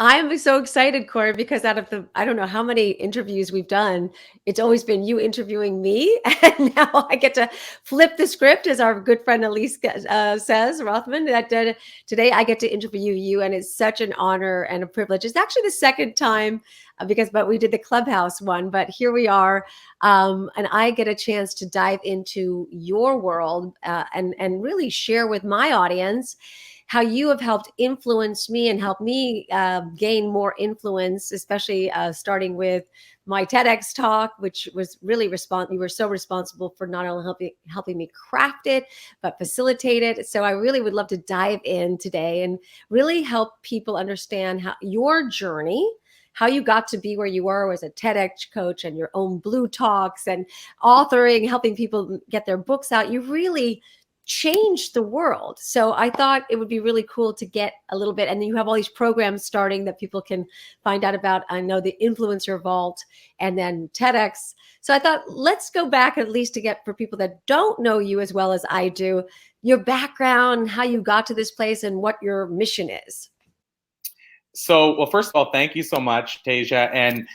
I'm so excited, Corey, because out of the, I don't know how many interviews we've done, it's always been you interviewing me. And now I get to flip the script, as our good friend Elise says, Rothman, that today I get to interview you. And it's such an honor and a privilege. It's actually the second time but we did the Clubhouse one, but here we are. And I get a chance to dive into your world and really share with my audience how you have helped influence me and help me gain more influence, especially starting with my TEDx talk, which was really you were so responsible for not only helping me craft it, but facilitate it. So I really would love to dive in today and really help people understand how your journey, how you got to be where you were as a TEDx coach and your own Blue Talks and authoring, helping people get their books out. You really changed the world. So I thought it would be really cool to get a little bit, and then you have all these programs starting that people can find out about. I know the Influencer Vault and then TEDx. So I thought, let's go back at least to get, for people that don't know you as well as I do, your background, how you got to this place and what your mission is. So, well, first of all, thank you so much, Tasia. And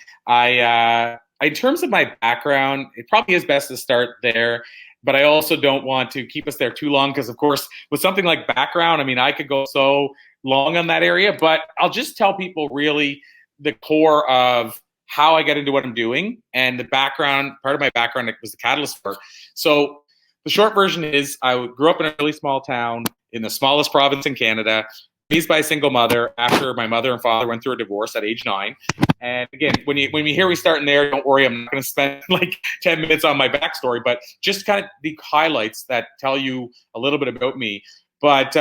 in terms of my background, it probably is best to start there. But I also don't want to keep us there too long because, of course, with something like background, I mean, I could go so long on that area. But I'll just tell people really the core of how I get into what I'm doing and the background, part of my background that was the catalyst for. So the short version is I grew up in a really small town in the smallest province in Canada, raised by a single mother after my mother and father went through a divorce at age 9. And again, when you hear me starting there, don't worry, I'm not going to spend like 10 minutes on my backstory, but just kind of the highlights that tell you a little bit about me. But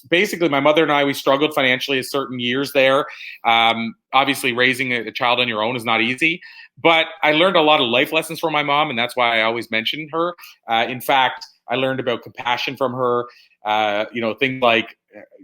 basically, my mother and I, we struggled financially at certain years there. Obviously, raising a child on your own is not easy. But I learned a lot of life lessons from my mom, and that's why I always mention her. In fact, I learned about compassion from her. Things like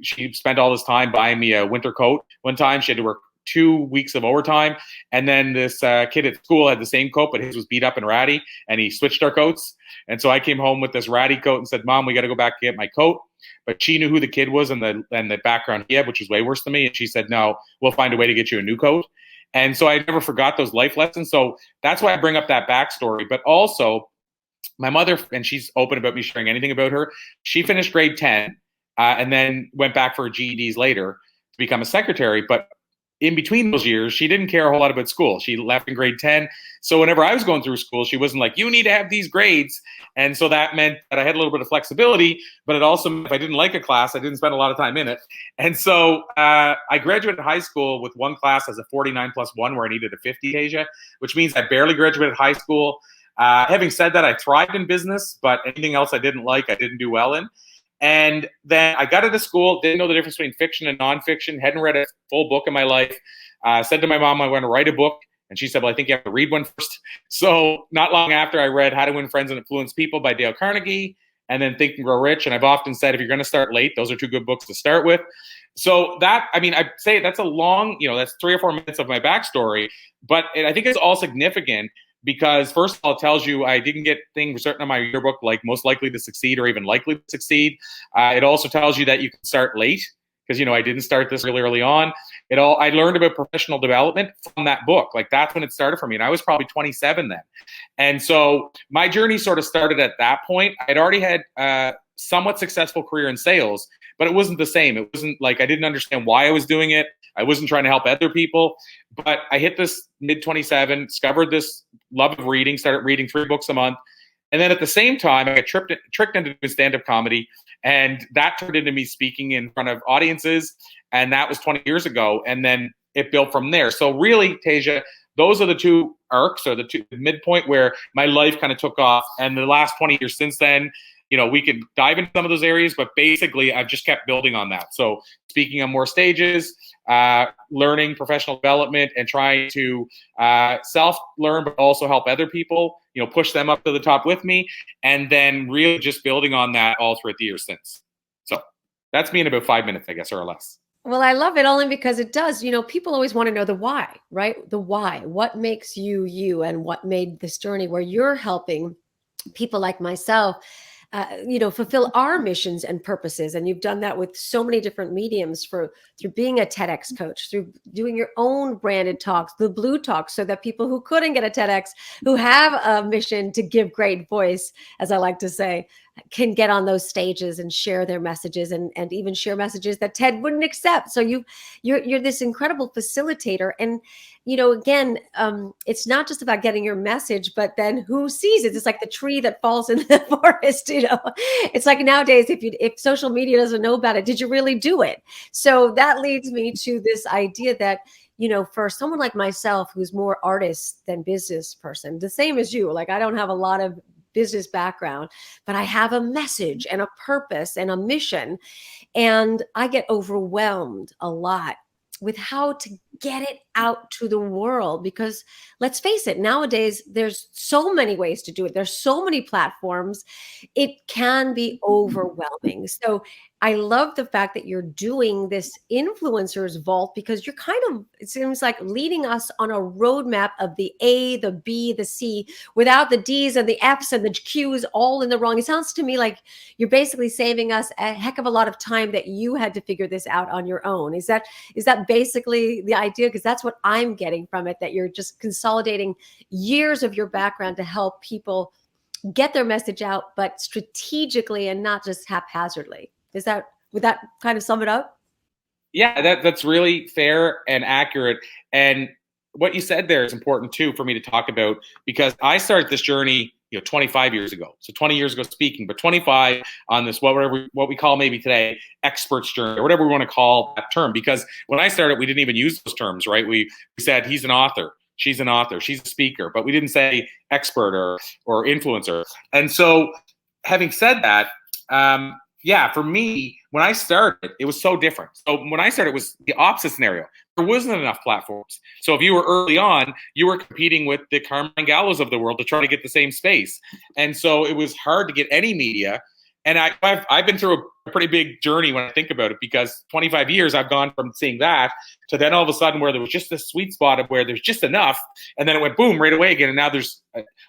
she spent all this time buying me a winter coat. One time she had to work 2 weeks of overtime. And then this kid at school had the same coat, but his was beat up and ratty, and he switched our coats. And so I came home with this ratty coat and said, Mom, we got to go back and get my coat. But she knew who the kid was and the background he had, which was way worse than me. And she said, no, we'll find a way to get you a new coat. And so I never forgot those life lessons. So that's why I bring up that backstory. But also, my mother, and she's open about me sharing anything about her, she finished grade 10 and then went back for her GEDs later to become a secretary. But in between those years, she didn't care a whole lot about school. She left in grade 10. So whenever I was going through school, she wasn't like, you need to have these grades. And so that meant that I had a little bit of flexibility, but it also meant if I didn't like a class, I didn't spend a lot of time in it. And so I graduated high school with one class as a 49+1 where I needed a 50, Asia, which means I barely graduated high school. Having said that, I thrived in business, but anything else I didn't like, I didn't do well in. And then I got into school, didn't know the difference between fiction and nonfiction, hadn't read a full book in my life. Said to my mom, I want to write a book. And she said, well, I think you have to read one first. So not long after, I read How to Win Friends and Influence People by Dale Carnegie, and then Think and Grow Rich. And I've often said, if you're going to start late, those are 2 good books to start with. So that, I mean, I'd say that's a long, that's 3 or 4 minutes of my backstory. But I think it's all significant because first of all, it tells you I didn't get things written on my yearbook like most likely to succeed or even likely to succeed. It also tells you that you can start late because, I didn't start this really early on. I learned about professional development from that book. Like that's when it started for me. And I was probably 27 then. And so my journey sort of started at that point. I'd already had a somewhat successful career in sales, but it wasn't the same. It wasn't like I didn't understand why I was doing it. I wasn't trying to help other people, but I hit this mid-27, discovered this love of reading, started reading 3 books a month. And then at the same time, I got tricked into doing stand-up comedy, and that turned into me speaking in front of audiences, and that was 20 years ago, and then it built from there. So really, Tasia, those are the 2 arcs or the 2 midpoint where my life kind of took off, and the last 20 years since then, we could dive into some of those areas, but basically I've just kept building on that. So speaking on more stages, learning professional development and trying to self-learn, but also help other people, push them up to the top with me. And then really just building on that all throughout the years since. So that's me in about 5 minutes, I guess, or less. Well, I love it only because it does, people always want to know the why, right? The why, what makes you, you, and what made this journey where you're helping people like myself fulfill our missions and purposes. And you've done that with so many different mediums through being a TEDx coach, through doing your own branded talks, the Blue Talks, so that people who couldn't get a TEDx, who have a mission to give great voice, as I like to say, can get on those stages and share their messages, and even share messages that TED wouldn't accept. So you're this incredible facilitator. And again, it's not just about getting your message, but then who sees it? It's like the tree that falls in the forest. It's like nowadays, if social media doesn't know about it, did you really do it? So that leads me to this idea that, for someone like myself, who's more artist than business person, the same as you, like I don't have a lot of business background, but I have a message and a purpose and a mission. And I get overwhelmed a lot with how to get it out to the world, because let's face it, nowadays there's so many ways to do it. There's so many platforms. It can be overwhelming. So I love the fact that you're doing this influencers vault, because you're kind of, it seems like, leading us on a roadmap of the A, the B, the C, without the D's and the F's and the Q's all in the wrong. It sounds to me like you're basically saving us a heck of a lot of time that you had to figure this out on your own. Is that basically the idea? Because that's what I'm getting from it, that you're just consolidating years of your background to help people get their message out, but strategically and not just haphazardly. Would that kind of sum it up? Yeah, that's really fair and accurate. And what you said there is important too for me to talk about, because I started this journey 25 years ago. So 20 years ago speaking, but 25 on this, what we call maybe today expert's journey, or whatever we want to call that term. Because when I started, we didn't even use those terms, right? We said he's an author, she's an author, she's a speaker, but we didn't say expert or influencer. And so having said that, for me, when I started, it was so different. So when I started, it was the opposite scenario. There wasn't enough platforms. So if you were early on, you were competing with the Carmine Gallos of the world to try to get the same space. And so it was hard to get any media. And I've been through a pretty big journey when I think about it, because 25 years I've gone from seeing that to then all of a sudden where there was just this sweet spot of where there's just enough, and then it went boom right away again. And now there's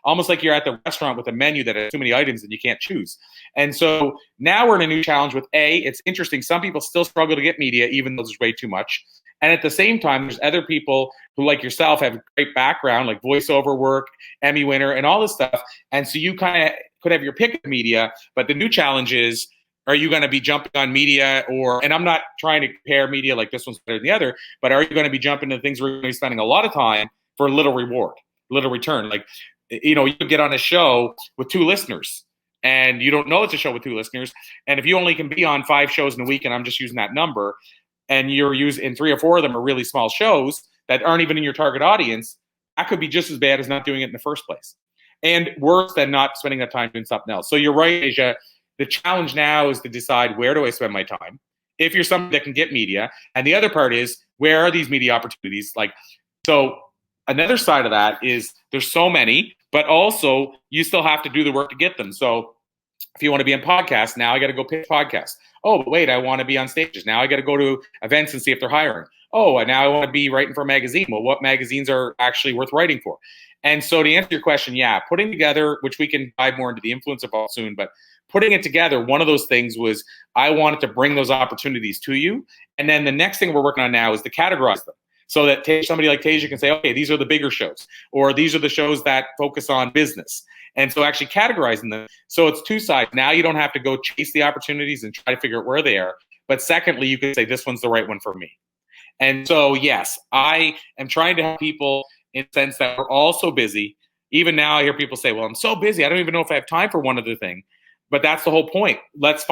almost like you're at the restaurant with a menu that has too many items and you can't choose. And so now we're in a new challenge with it's interesting. Some people still struggle to get media, even though there's way too much. And at the same time, there's other people who, like yourself, have a great background, like voiceover work, Emmy winner, and all this stuff. And so you kind of could have your pick of media, but the new challenge is, are you going to be jumping on media and I'm not trying to compare media like this one's better than the other, but are you going to be jumping into things where you're going to be spending a lot of time for little reward, little return? Like, you get on a show with 2 listeners and you don't know it's a show with 2 listeners. And if you only can be on 5 shows in a week, and I'm just using that number, and you're using 3 or 4 of them are really small shows that aren't even in your target audience, that could be just as bad as not doing it in the first place. And worse than not spending that time doing something else. So you're right, Asia. The challenge now is to decide, where do I spend my time? If you're somebody that can get media. And the other part is, where are these media opportunities? So another side of that is there's so many, but also you still have to do the work to get them. So if you want to be on podcasts, now I got to go pitch podcasts. Oh, but wait, I want to be on stages. Now I got to go to events and see if they're hiring. Oh, and now I want to be writing for a magazine. Well, what magazines are actually worth writing for? And so to answer your question, putting together, which we can dive more into the influencer vault soon, but putting it together, one of those things was I wanted to bring those opportunities to you. And then the next thing we're working on now is to categorize them, so that somebody like Tasia can say, okay, these are the bigger shows, or these are the shows that focus on business. And so actually categorizing them. So it's 2 sides. Now you don't have to go chase the opportunities and try to figure out where they are. But secondly, you can say, this one's the right one for me. And so, yes, I am trying to help people in the sense that we're all so busy. Even now I hear people say, well, I'm so busy, I don't even know if I have time for one other thing. But that's the whole point. Let's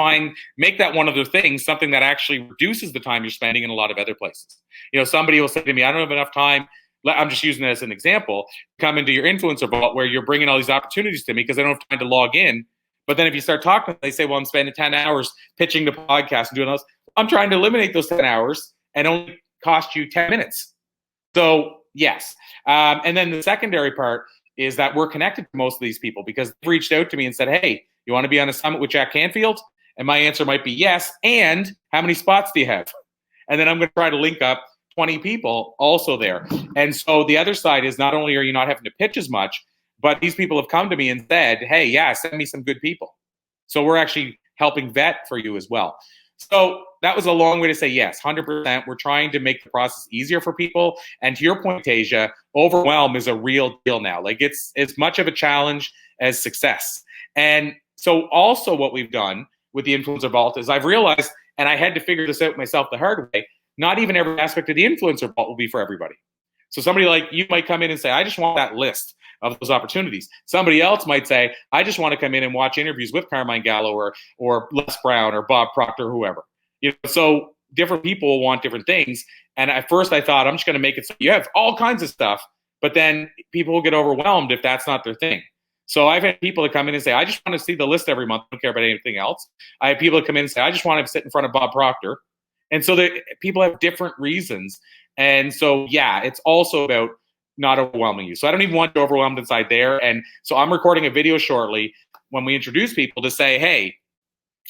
make that one other thing something that actually reduces the time you're spending in a lot of other places. Somebody will say to me, I don't have enough time. I'm just using it as an example. Come into your influencer vault where you're bringing all these opportunities to me because I don't have time to log in. But then if you start talking, they say, well, I'm spending 10 hours pitching the podcast and doing those. I'm trying to eliminate those 10 hours and only cost you 10 minutes. So yes. And then the secondary part is that we're connected to most of these people because they've reached out to me and said, hey, you want to be on a summit with Jack Canfield? And my answer might be yes. And how many spots do you have? And then I'm going to try to link up 20 people also there. And so the other side is, not only are you not having to pitch as much, but these people have come to me and said, hey, send me some good people. So we're actually helping vet for you as well. So that was a long way to say yes, 100%. We're trying to make the process easier for people. And to your point, Tasia, overwhelm is a real deal now. Like it's as much of a challenge as success. And so also what we've done with the Influencer Vault is I've realized, and I had to figure this out myself the hard way, not even every aspect of the Influencer Vault will be for everybody. So somebody like you might come in and say, I just want that list of those opportunities. Somebody else might say, I just want to come in and watch interviews with Carmine Gallo or Les Brown or Bob Proctor, or whoever. You know, so different people want different things. And at first I thought, I'm just going to make it so you have all kinds of stuff, but then people will get overwhelmed if that's not their thing. So I've had people that come in and say, I just want to see the list every month. I don't care about anything else. I have people that come in and say, I just want to sit in front of Bob Proctor. And so people have different reasons. And so, yeah, it's also about not overwhelming you. So I don't even want you overwhelmed inside there. And so I'm recording a video shortly when we introduce people to say, hey,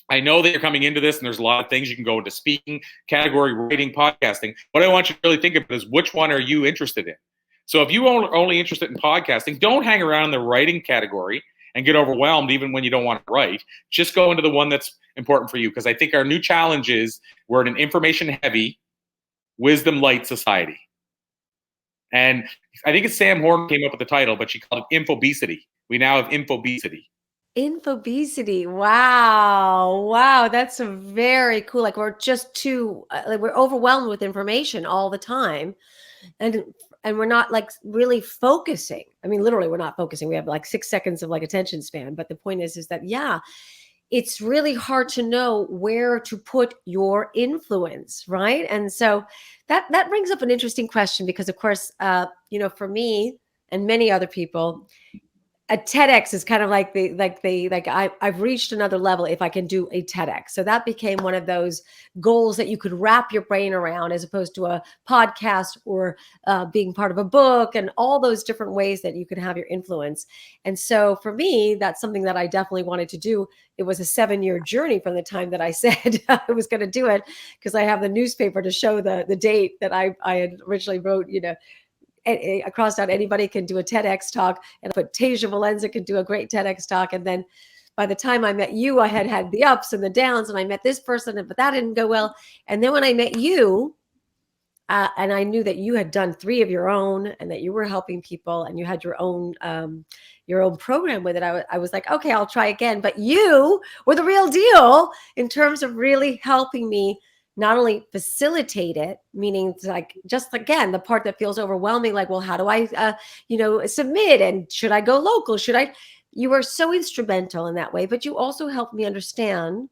I know that you're coming into this and there's a lot of things you can go into speaking, category, writing, podcasting. What I want you to really think about is which one are you interested in? So if you are only interested in podcasting, don't hang around in the writing category and get overwhelmed even when you don't want to write. Just go into the one that's important for you, because I think our new challenge is we're in an information-heavy, wisdom-light society. And I think it's Sam Horn came up with the title, but she called it Infobesity. We now have Infobesity. Infobesity. Wow. Wow. That's a very cool. Like we're just too, like we're overwhelmed with information all the time. And we're not like really focusing. I mean, literally we're not focusing. We have like 6 seconds of like attention span. But the point is that, yeah, it's really hard to know where to put your influence, right? And so that brings up an interesting question, because of course, for me and many other people, a TEDx is kind of like I've reached another level if I can do a TEDx. So that became one of those goals that you could wrap your brain around, as opposed to a podcast or being part of a book and all those different ways that you can have your influence. And so for me, that's something that I definitely wanted to do. It was a 7-year journey from the time that I said I was going to do it, because I have the newspaper to show the date that I had originally wrote, I crossed out anybody can do a TEDx talk, and I put Tasia Valenza can do a great TEDx talk. And then by the time I met you, I had the ups and the downs, and I met this person, but that didn't go well. And then when I met you, and I knew that you had done 3 of your own, and that you were helping people, and you had your own program with it, I was like, okay, I'll try again. But you were the real deal in terms of really helping me not only facilitate it, meaning like, just again, the part that feels overwhelming, like, well, how do I, submit, and should I go local? You were so instrumental in that way, but you also helped me understand,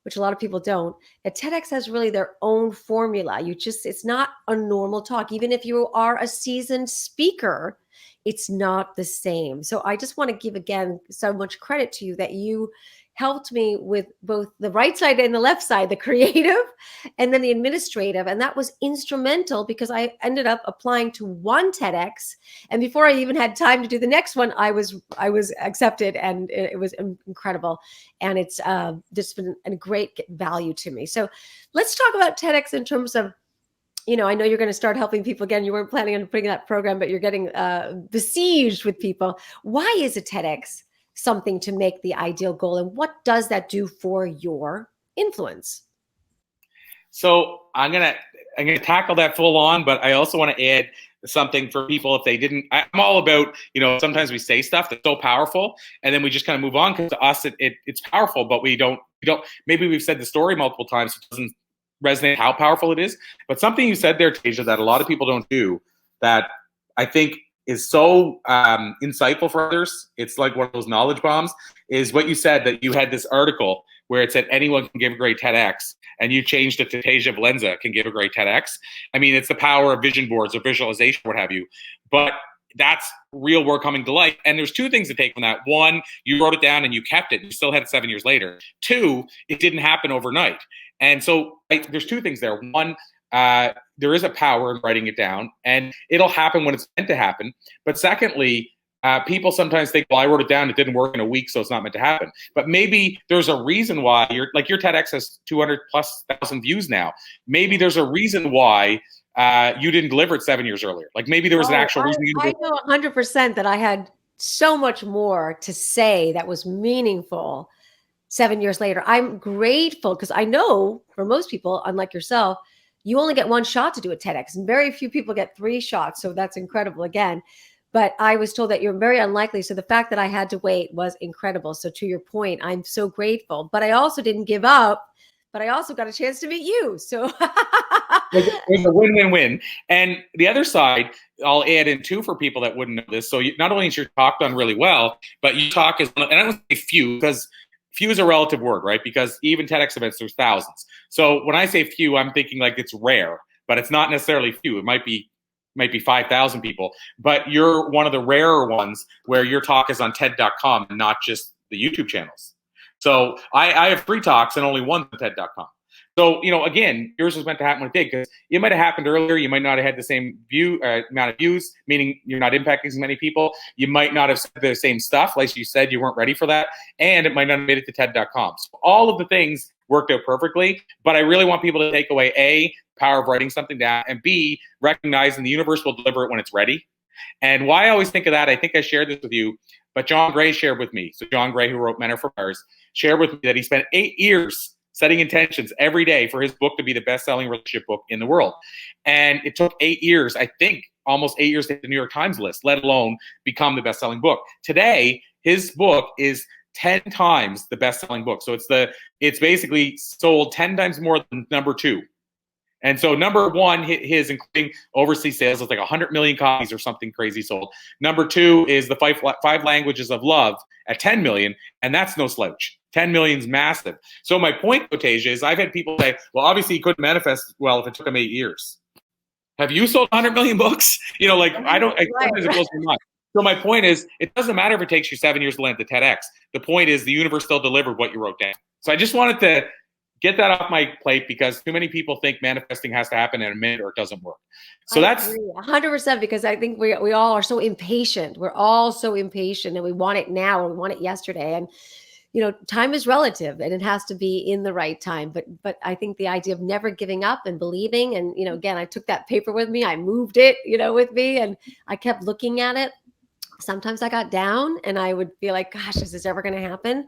which a lot of people don't, that TEDx has really their own formula. It's not a normal talk. Even if you are a seasoned speaker, it's not the same. So I just want to give, again, so much credit to you that you helped me with both the right side and the left side, the creative and then the administrative. And that was instrumental, because I ended up applying to one TEDx. And before I even had time to do the next one, I was accepted, and it was incredible. And it's just been a great value to me. So let's talk about TEDx in terms of, I know you're going to start helping people again. You weren't planning on putting that program, but you're getting besieged with people. Why is a TEDx something to make the ideal goal, and what does that do for your influence? So I'm gonna tackle that full on, but I also want to add something for people if they didn't. I'm all about, sometimes we say stuff that's so powerful and then we just kind of move on, because to us it's powerful, but we don't. Maybe we've said the story multiple times, so it doesn't resonate how powerful it is. But something you said there, Tasia, that a lot of people don't do, that I think is so insightful for others. It's like one of those knowledge bombs, is what you said, that you had this article where it said anyone can give a great TEDx, and you changed it to Tasia Valenza can give a great TEDx. I mean, it's the power of vision boards or visualization, what have you. But that's real work coming to life. And there's 2 things to take from that. 1, you wrote it down and you kept it. You still had it 7 years later. 2, it didn't happen overnight. And so there's 2 things there. 1, there is a power in writing it down, and it'll happen when it's meant to happen. But secondly, people sometimes think, well, I wrote it down, it didn't work in a week, so it's not meant to happen. But maybe there's a reason why your TEDx has 200,000+ views now. Maybe there's a reason why you didn't deliver it 7 years earlier. Like maybe there was an actual reason. I know 100% that I had so much more to say that was meaningful 7 years later. I'm grateful because I know for most people, unlike yourself, you only get one shot to do a TEDx, and very few people get 3 shots. So that's incredible again. But I was told that you're very unlikely. So the fact that I had to wait was incredible. So to your point, I'm so grateful. But I also didn't give up, but I also got a chance to meet you. So There's a win-win-win. And the other side, I'll add in too for people that wouldn't know this. So not only is your talk done really well, but you talk is, and I don't say few because few is a relative word, right? Because even TEDx events, there's thousands. So when I say few, I'm thinking like it's rare, but it's not necessarily few. It might be 5,000 people, but you're one of the rarer ones where your talk is on TED.com and not just the YouTube channels. So I have 3 talks and only one on TED.com. So, again, yours was meant to happen when it did, because it might have happened earlier. You might not have had the same amount of views, meaning you're not impacting as many people. You might not have said the same stuff. Like you said, you weren't ready for that. And it might not have made it to TED.com. So all of the things worked out perfectly. But I really want people to take away, A, power of writing something down, and B, recognizing the universe will deliver it when it's ready. And why I always think of that, I think I shared this with you, but John Gray shared with me. So John Gray, who wrote Men Are For Mars, shared with me that he spent 8 years setting intentions every day for his book to be the best-selling relationship book in the world. And it took 8 years, I think, almost 8 years to hit the New York Times list, let alone become the best-selling book. Today, his book is 10 times the best-selling book. So it's basically sold 10 times more than number 2. And so number 1, his, including overseas sales, is like 100 million copies or something crazy sold. Number 2 is the five languages of love at 10 million, and that's no slouch. 10 million is massive. So my point, Tasia, is I've had people say, well, obviously he couldn't manifest well if it took him 8 years. Have you sold 100 million books? Sometimes it blows my mind. So my point is, it doesn't matter if it takes you 7 years to land the TEDx. The point is the universe still delivered what you wrote down. So I just wanted to get that off my plate because too many people think manifesting has to happen in a minute or it doesn't work. So I agree 100%, because I think we all are so impatient. We're all so impatient and we want it now and we want it yesterday. And time is relative and it has to be in the right time. But I think the idea of never giving up and believing, and, again, I took that paper with me, I moved it, with me, and I kept looking at it. Sometimes I got down and I would feel like, gosh, is this ever going to happen?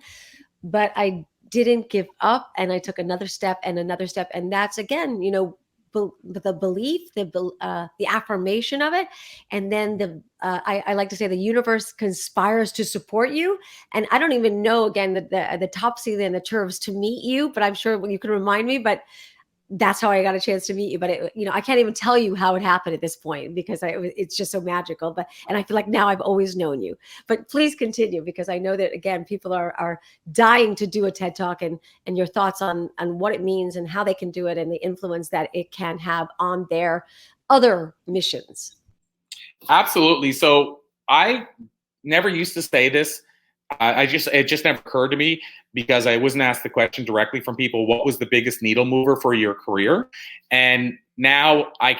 But I didn't give up, and I took another step and another step. And that's, again, the belief, the affirmation of it. And then I like to say the universe conspires to support you. And I don't even know, again, the topsy and the turves to meet you, but I'm sure you can remind me. But that's how I got a chance to meet you. But I can't even tell you how it happened at this point because it's just so magical. And I feel like now I've always known you. But please continue, because I know that, again, people are dying to do a TED Talk, and your thoughts on what it means and how they can do it and the influence that it can have on their other missions. Absolutely. So I never used to say this. It just never occurred to me because I wasn't asked the question directly from people, what was the biggest needle mover for your career? And now I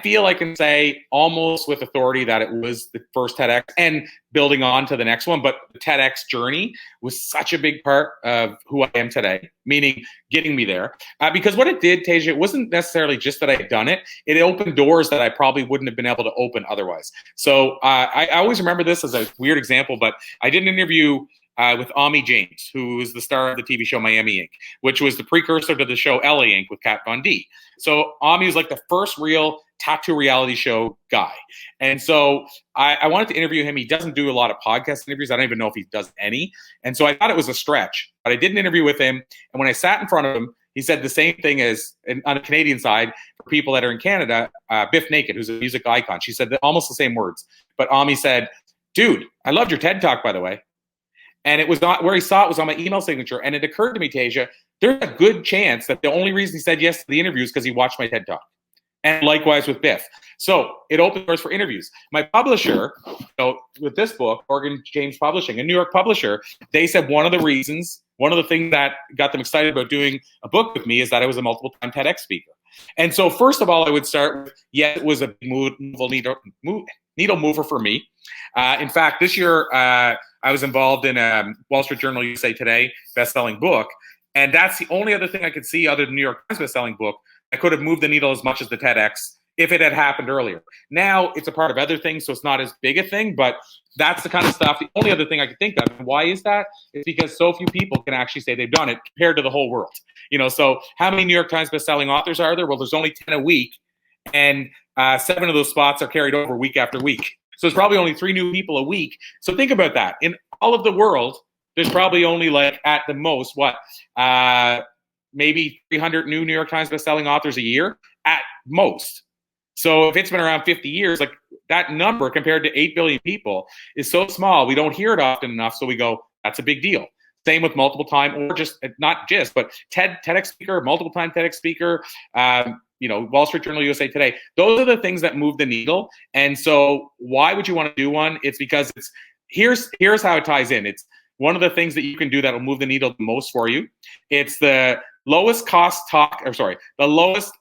feel I can say almost with authority that it was the first TEDx and building on to the next one. But the TEDx journey was such a big part of who I am today, meaning getting me there. Because what it did, Tasia, it wasn't necessarily just that I had done it. It opened doors that I probably wouldn't have been able to open otherwise. So I always remember this as a weird example, but I did an interview with Ami James, who is the star of the TV show Miami Ink., which was the precursor to the show LA Ink. with Kat Von D. So Ami was like the first real tattoo reality show guy. And so I wanted to interview him. He doesn't do a lot of podcast interviews. I don't even know if he does any. And so I thought it was a stretch. But I did an interview with him. And when I sat in front of him, he said the same thing as on the Canadian side for people that are in Canada, Biff Naked, who's a music icon. She said almost the same words. But Ami said, dude, I loved your TED Talk, by the way. And it was not where he saw it was on my email signature. And it occurred to me, Tasia, there's a good chance that the only reason he said yes to the interview is because he watched my TED Talk. And likewise with Biff. So it opened doors for interviews. My publisher, with this book, Morgan James Publishing, a New York publisher, they said one of the things that got them excited about doing a book with me is that I was a multiple-time TEDx speaker. And so first of all, I would start with, it was a needle mover for me. In fact, this year, I was involved in a Wall Street Journal USA Today best-selling book. And that's the only other thing I could see other than New York Times best-selling book. I could have moved the needle as much as the TEDx if it had happened earlier. Now it's a part of other things, so it's not as big a thing, but that's the kind of stuff. The only other thing I can think of, and why is that? It's because so few people can actually say they've done it compared to the whole world. So how many New York Times bestselling authors are there? Well, there's only 10 a week, and 7 of those spots are carried over week after week. So it's probably only 3 new people a week. So think about that. In all of the world, there's probably only like at the most, maybe 300 new New York Times bestselling authors a year at most. So if it's been around 50 years, like that number compared to 8 billion people is so small, we don't hear it often enough. So we go, that's a big deal. Same with multiple time, or just not just, but TEDx speaker, multiple time TEDx speaker, Wall Street Journal, USA Today. Those are the things that move the needle. And so why would you want to do one? It's because here's how it ties in. It's one of the things that you can do that will move the needle the most for you. It's the lowest cost talk, the lowest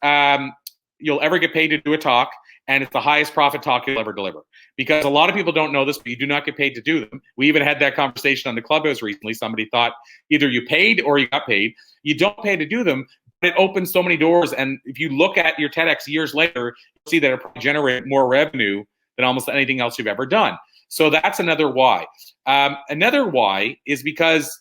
you'll ever get paid to do a talk, and it's the highest profit talk you'll ever deliver. Because a lot of people don't know this, but you do not get paid to do them. We even had that conversation on the Clubhouse recently. Somebody thought either you paid or you got paid. You don't pay to do them, but it opens so many doors. And if you look at your TEDx years later, you'll see that it probably generated more revenue than almost anything else you've ever done. So that's another why. Another why is because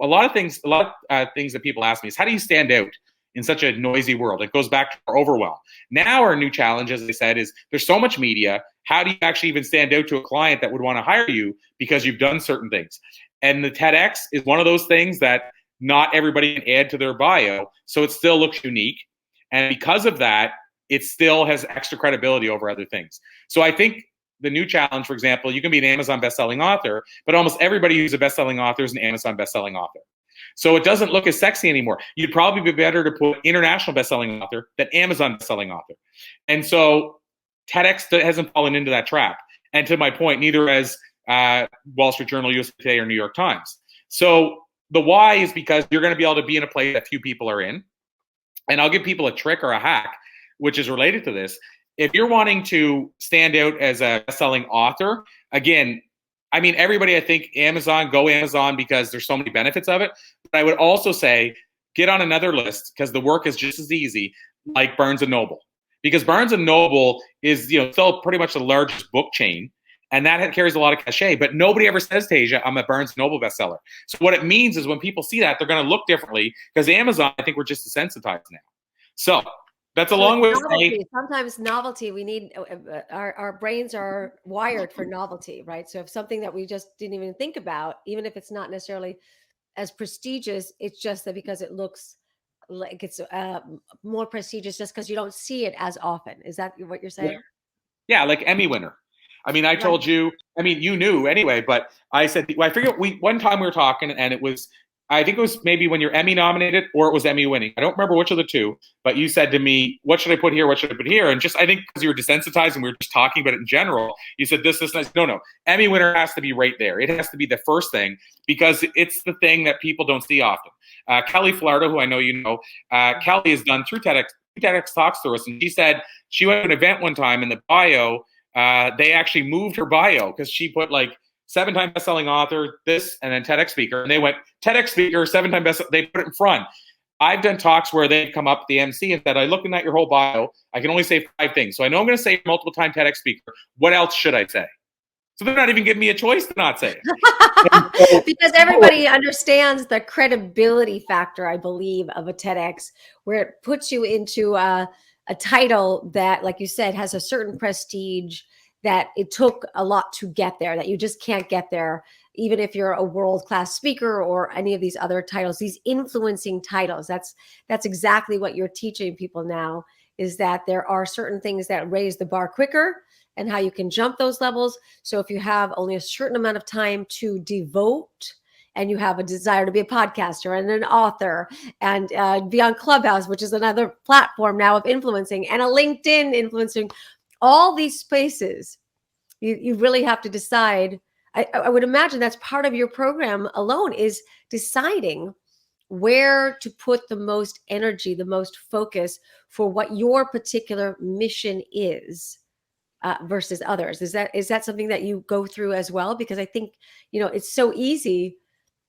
a lot of things that people ask me is, how do you stand out in such a noisy world? It goes back to our overwhelm. Now our new challenge, as I said, is there's so much media. How do you actually even stand out to a client that would want to hire you because you've done certain things? And the TEDx is one of those things that not everybody can add to their bio, so it still looks unique. And because of that, it still has extra credibility over other things. So I think the new challenge, for example, you can be an Amazon bestselling author, but almost everybody who's a bestselling author is an Amazon bestselling author. So it doesn't look as sexy anymore. You'd probably be better to put international bestselling author than Amazon bestselling author. And so TEDx hasn't fallen into that trap. And to my point, neither has Wall Street Journal, USA Today, or New York Times. So the why is because you're going to be able to be in a place that few people are in. And I'll give people a trick or a hack, which is related to this. If you're wanting to stand out as a bestselling author, again, I mean, everybody, I think go Amazon because there's so many benefits of it. But I would also say get on another list because the work is just as easy, like Barnes & Noble. Because Barnes & Noble is still pretty much the largest book chain, and that carries a lot of cachet. But nobody ever says, Tasia, I'm a Barnes & Noble bestseller. So what it means is when people see that, they're going to look differently because Amazon, I think we're just desensitized now. So that's a long way to say. Sometimes novelty, we need, our brains are wired for novelty, right? So if something that we just didn't even think about, even if it's not necessarily as prestigious, it's just that because it looks like it's more prestigious just because you don't see it as often. Is that what you're saying? Yeah, like Emmy winner. I mean, I told you, I mean, you knew anyway, but I said, I forget, one time we were talking and it was, I think it was maybe when you're Emmy nominated or it was Emmy winning. I don't remember which of the two, but you said to me, what should I put here? What should I put here? And just, I think because you were desensitized and we were just talking about it in general, you said this, nice. No. Emmy winner has to be right there. It has to be the first thing because it's the thing that people don't see often. Kelly Flardo, who I know you know, Kelly has done through TEDx talks to us. And she said she went to an event one time in the bio, they actually moved her bio because she put like 7-time bestselling author, this, and then TEDx speaker. And they went, TEDx speaker, 7-time bestseller, they put it in front. I've done talks where they've come up, the MC, and said, I'm looking at your whole bio. I can only say 5 things. So I know I'm going to say multiple-time TEDx speaker. What else should I say? So they're not even giving me a choice to not say it. Because everybody understands the credibility factor, I believe, of a TEDx, where it puts you into a title that, like you said, has a certain prestige, that it took a lot to get there, that you just can't get there, even if you're a world-class speaker or any of these other titles, these influencing titles. That's exactly what you're teaching people now, is that there are certain things that raise the bar quicker and how you can jump those levels. So if you have only a certain amount of time to devote and you have a desire to be a podcaster and an author and be on Clubhouse, which is another platform now of influencing, and a LinkedIn influencing, all these spaces, you really have to decide. I would imagine that's part of your program alone, is deciding where to put the most energy, the most focus for what your particular mission is versus others. Is that something that you go through as well? Because I think, it's so easy,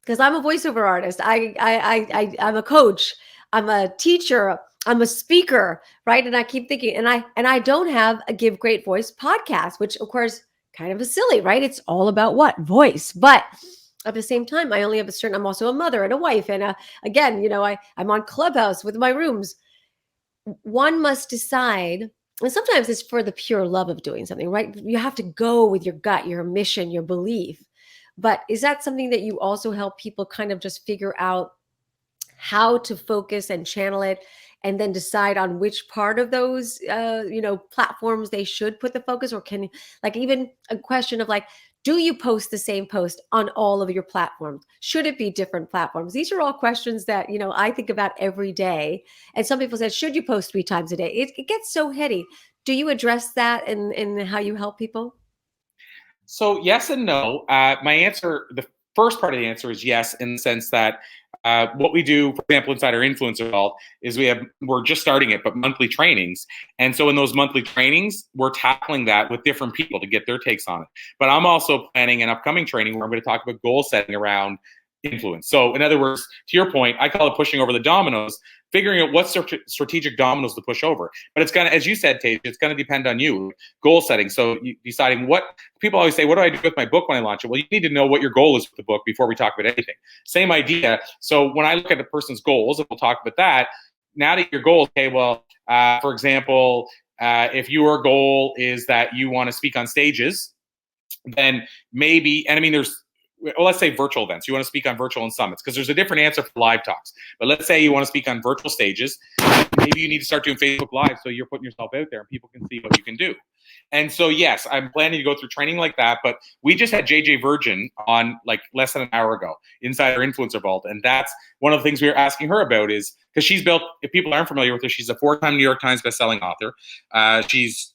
because I'm a voiceover artist. I'm a coach. I'm a teacher. I'm a speaker, right? And I keep thinking, and I don't have a Give Great Voice podcast, which of course kind of is silly, right? It's all about what? Voice. But at the same time, I only have a certain, I'm also a mother and a wife. And again, I'm on Clubhouse with my rooms. One must decide, and sometimes it's for the pure love of doing something, right? You have to go with your gut, your mission, your belief. But is that something that you also help people kind of just figure out how to focus and channel it, and then decide on which part of those platforms they should put the focus? Or can, like, even a question of like, do you post the same post on all of your platforms? Should it be different platforms? These are all questions that I think about every day. And some people said, should you post 3 times a day? It gets so heady. Do you address that in how you help people? So yes and no. My answer, the first part of the answer is yes, in the sense that what we do, for example, inside our influencer vault, is we're just starting it, but monthly trainings. And so in those monthly trainings, we're tackling that with different people to get their takes on it. But I'm also planning an upcoming training where I'm going to talk about goal setting around influence. So in other words, to your point, I call it pushing over the dominoes, figuring out what strategic dominoes to push over. But it's going to, as you said, Tasia, it's going to depend on you. Goal setting. So deciding what people always say, what do I do with my book when I launch it? Well, you need to know what your goal is with the book before we talk about anything. Same idea. So when I look at the person's goals, and we'll talk about that, now that your goal, okay, well, for example, if your goal is that you want to speak on stages, then maybe, and I mean, well, let's say virtual events. You want to speak on virtual and summits, because there's a different answer for live talks. But let's say you want to speak on virtual stages. Maybe you need to start doing Facebook Live so you're putting yourself out there and people can see what you can do. And so, yes, I'm planning to go through training like that. But we just had JJ Virgin on like less than an hour ago inside our influencer vault. And that's one of the things we were asking her about, is because she's built, if people aren't familiar with her, she's a 4-time New York Times bestselling author. She's,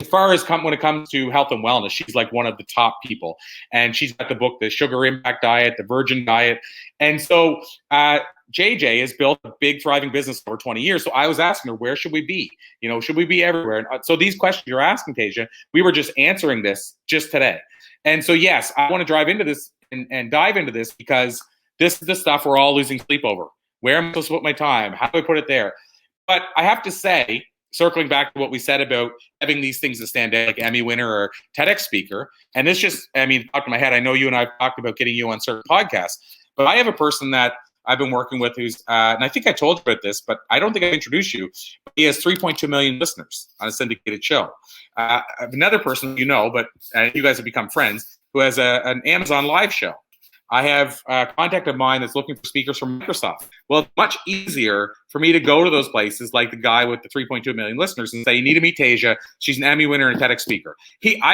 as far as when it comes to health and wellness, she's like one of the top people. And she's got the book, The Sugar Impact Diet, The Virgin Diet. And so JJ has built a big, thriving business over 20 years. So I was asking her, where should we be? Should we be everywhere? And so these questions you're asking, Tasia, we were just answering this just today. And so, yes, I want to drive into this and dive into this, because this is the stuff we're all losing sleep over. Where am I supposed to put my time? How do I put it there? But I have to say, circling back to what we said about having these things that stand out, like Emmy winner or TEDx speaker, and this just, talk to my head. I know you and I have talked about getting you on certain podcasts, but I have a person that I've been working with who's, and I think I told you about this, but I don't think I've introduced you. He has 3.2 million listeners on a syndicated show. I have another person but you guys have become friends, who has an Amazon Live show. I have a contact of mine that's looking for speakers from Microsoft. Well, it's much easier for me to go to those places, like the guy with the 3.2 million listeners, and say, you need to meet Tasia. She's an Emmy winner and a TEDx speaker.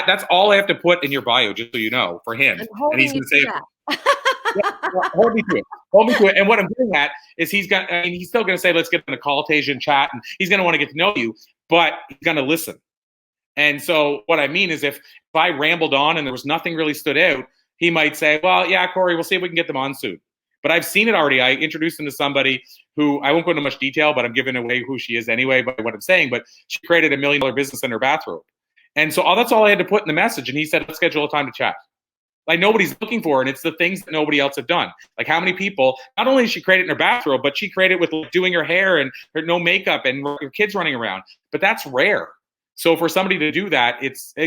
That's all I have to put in your bio, just so you know, for him. And he's going to say, hold me to it. Hold me to it. And what I'm doing at is he's still going to say, let's get on a call, Tasia, and chat. And he's going to want to get to know you, but he's going to listen. And so what I mean is, if I rambled on and there was nothing really stood out, he might say, well, yeah, Corey, we'll see if we can get them on soon. But I've seen it already. I introduced him to somebody who, I won't go into much detail, but I'm giving away who she is anyway by what I'm saying. But she created $1 million business in her bathrobe. And so that's all I had to put in the message. And he said, let's schedule a time to chat. Like, nobody's looking for it. And it's the things that nobody else have done. Like, how many people, not only did she create it in her bathrobe, but she created it with doing her hair and her no makeup and her kids running around. But that's rare. So for somebody to do that,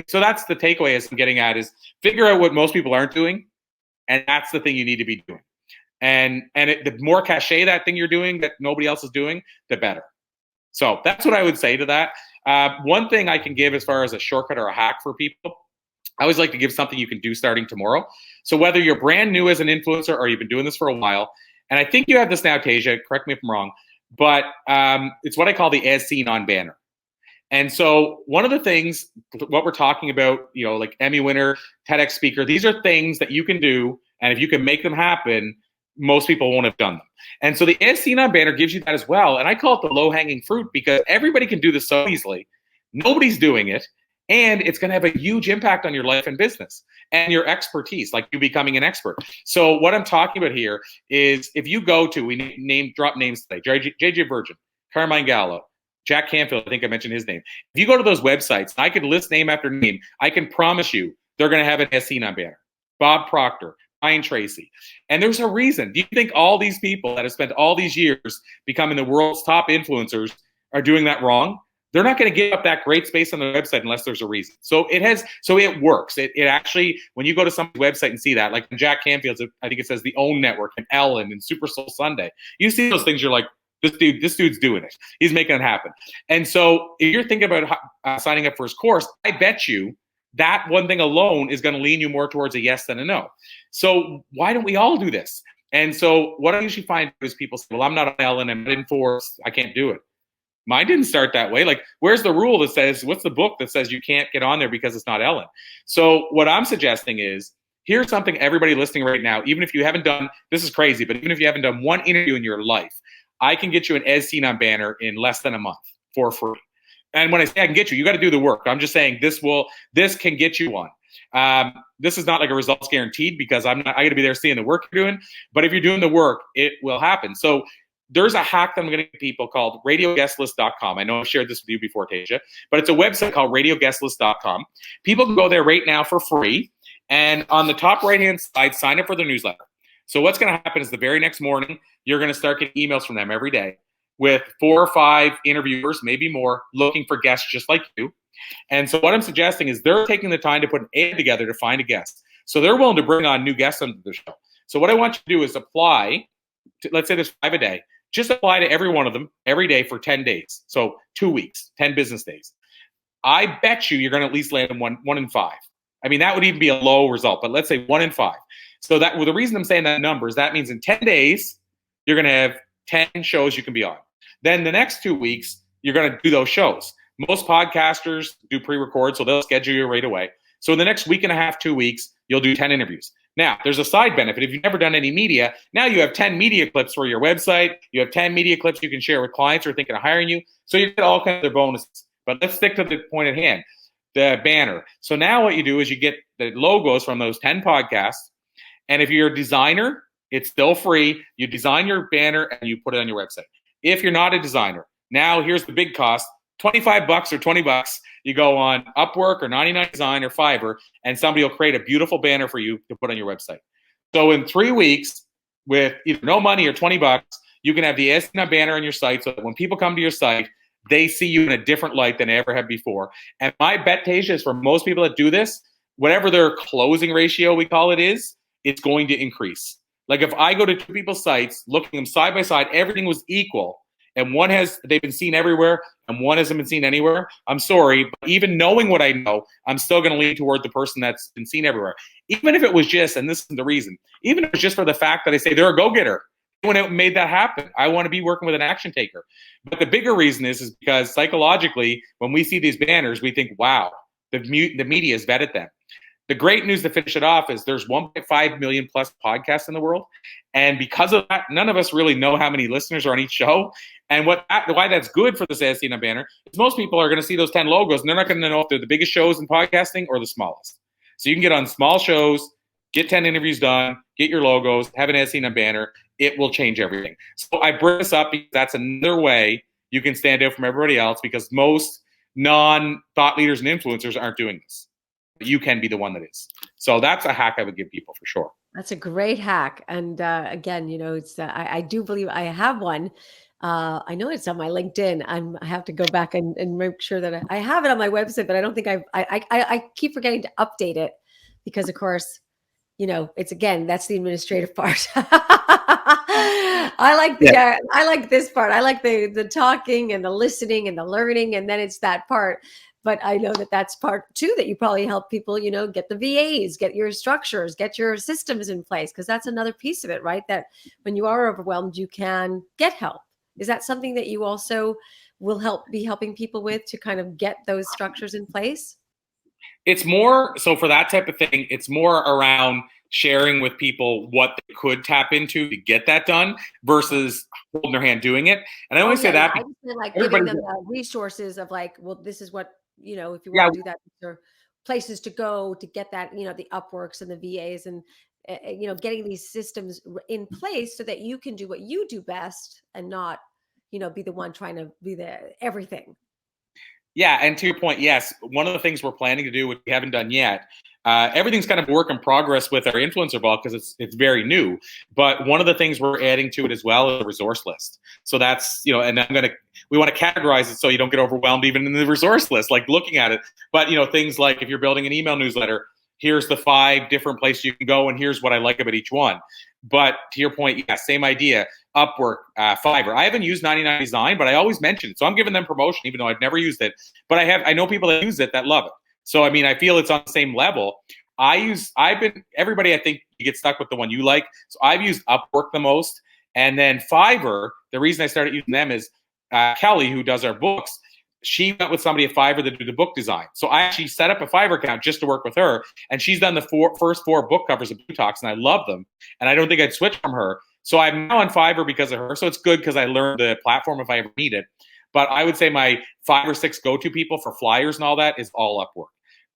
so that's the takeaway I'm getting at, is figure out what most people aren't doing. And that's the thing you need to be doing. And the more cachet that thing you're doing that nobody else is doing, the better. So that's what I would say to that. One thing I can give as far as a shortcut or a hack for people, I always like to give something you can do starting tomorrow. So whether you're brand new as an influencer or you've been doing this for a while, and I think you have this now, Tasia, correct me if I'm wrong, but it's what I call the as seen on banner. And so one of the things, what we're talking about, like Emmy winner, TEDx speaker, these are things that you can do. And if you can make them happen, most people won't have done them. And so the as seen on banner gives you that as well. And I call it the low hanging fruit, because everybody can do this so easily. Nobody's doing it. And it's going to have a huge impact on your life and business and your expertise, like you becoming an expert. So what I'm talking about here is, if you go to, we drop names today, JJ Virgin, Carmine Gallo, Jack Canfield, I think I mentioned his name. If you go to those websites, I could list name after name. I can promise you they're going to have an as seen on banner. Bob Proctor, Brian Tracy. And there's a reason. Do you think all these people that have spent all these years becoming the world's top influencers are doing that wrong? They're not going to give up that great space on the website unless there's a reason. So it works. It actually, when you go to somebody's website and see that, like Jack Canfield's, I think it says the OWN Network and Ellen and Super Soul Sunday, you see those things, you're like, this dude's doing it. He's making it happen. And so if you're thinking about signing up for his course, I bet you that one thing alone is going to lean you more towards a yes than a no. So why don't we all do this? And so what I usually find is people say, well, I'm not on Ellen, I'm not enforced, I can't do it. Mine didn't start that way. Like, where's the rule that says, what's the book that says you can't get on there because it's not Ellen? So what I'm suggesting is, here's something everybody listening right now, even if you haven't done, this is crazy, but even if you haven't done one interview in your life, I can get you an As Seen On banner in less than a month for free. And when I say I can get you, you got to do the work. I'm just saying this can get you one. This is not like a results guaranteed because I got to be there seeing the work you're doing. But if you're doing the work, it will happen. So there's a hack that I'm going to give people called radioguestlist.com. I know I've shared this with you before, Tasia, but it's a website called radioguestlist.com. People can go there right now for free. And on the top right-hand side, sign up for their newsletter. So what's going to happen is the very next morning, you're going to start getting emails from them every day with 4 or 5 interviewers, maybe more, looking for guests just like you. And so what I'm suggesting is they're taking the time to put an ad together to find a guest. So they're willing to bring on new guests onto the show. So what I want you to do is apply to, let's say there's 5 a day. Just apply to every one of them every day for 10 days. So 2 weeks, 10 business days. I bet you're going to at least land in one in 5. I mean, that would even be a low result, but let's say 1 in 5. So the reason I'm saying that number is that means in 10 days, you're going to have 10 shows you can be on. Then the next 2 weeks, you're going to do those shows. Most podcasters do pre-record, so they'll schedule you right away. So in the next week and a half, 2 weeks, you'll do 10 interviews. Now, there's a side benefit. If you've never done any media, now you have 10 media clips for your website. You have 10 media clips you can share with clients who are thinking of hiring you. So you get all kinds of their bonuses. But let's stick to the point at hand, the banner. So now what you do is you get the logos from those 10 podcasts. And if you're a designer, it's still free. You design your banner and you put it on your website. If you're not a designer, now here's the big cost. $25 or $20, you go on Upwork or 99 Design or Fiverr, and somebody will create a beautiful banner for you to put on your website. So in 3 weeks, with either no money or $20, you can have the As Seen On banner on your site so that when people come to your site, they see you in a different light than they ever have before. And my bet, Tasia, is for most people that do this, whatever their closing ratio, we call it, is, it's going to increase. Like if I go to 2 people's sites, looking them side by side, everything was equal, and they've been seen everywhere, and one hasn't been seen anywhere, I'm sorry, but even knowing what I know, I'm still going to lean toward the person that's been seen everywhere. Even if it was just, and this is the reason, even if it was just for the fact that I say they're a go-getter, when it made that happen, I want to be working with an action taker. But the bigger reason is because psychologically, when we see these banners, we think, wow, the media has vetted them. The great news to finish it off is there's 1.5 million plus podcasts in the world. And because of that, none of us really know how many listeners are on each show. And why that's good for the As Seen On banner is most people are going to see those 10 logos and they're not going to know if they're the biggest shows in podcasting or the smallest. So you can get on small shows, get 10 interviews done, get your logos, have an As Seen On banner. It will change everything. So I bring this up because that's another way you can stand out from everybody else, because most non-thought leaders and influencers aren't doing this. You can be the one that is. So that's a hack I would give people for sure. That's a great hack. And again, it's I do believe I have one. I know it's on my LinkedIn. I have to go back and make sure that I have it on my website, but I don't think I keep forgetting to update it because, of course, it's, again, that's the administrative part. I like this part. I like the talking and the listening and the learning, and then it's that part. But I know that that's part too, that you probably help people, get the VAs, get your structures, get your systems in place, because that's another piece of it, right? That when you are overwhelmed, you can get help. Is that something that you also will be helping people with, to kind of get those structures in place? It's more, so for that type of thing, it's more around sharing with people what they could tap into to get that done versus holding their hand doing it. And I always say that. I just mean like giving them the resources of like, well, this is what, if you want to do that, there are places to go to get that, the Upworks and the VAs and, getting these systems in place so that you can do what you do best and not, be the one trying to be everything. Yeah, and to your point, yes, one of the things we're planning to do, which we haven't done yet, everything's kind of a work in progress with our influencer ball because it's very new. But one of the things we're adding to it as well is a resource list. So that's, and we want to categorize it so you don't get overwhelmed even in the resource list, like looking at it. But, things like if you're building an email newsletter, here's the 5 different places you can go, and here's what I like about each one. But to your point, yeah, same idea. Upwork, Fiverr. I haven't used 99 Design, but I always mention it. So I'm giving them promotion, even though I've never used it. But I know people that use it that love it. So, I mean, I feel it's on the same level. Everybody, I think you get stuck with the one you like. So I've used Upwork the most. And then Fiverr, the reason I started using them is Kelly, who does our books, she went with somebody at Fiverr that did the book design. So I actually set up a Fiverr account just to work with her. And she's done the first 4 book covers of Blue Talks, and I love them. And I don't think I'd switch from her. So I'm now on Fiverr because of her. So it's good because I learned the platform if I ever need it. But I would say my 5 or 6 go-to people for flyers and all that is all Upwork.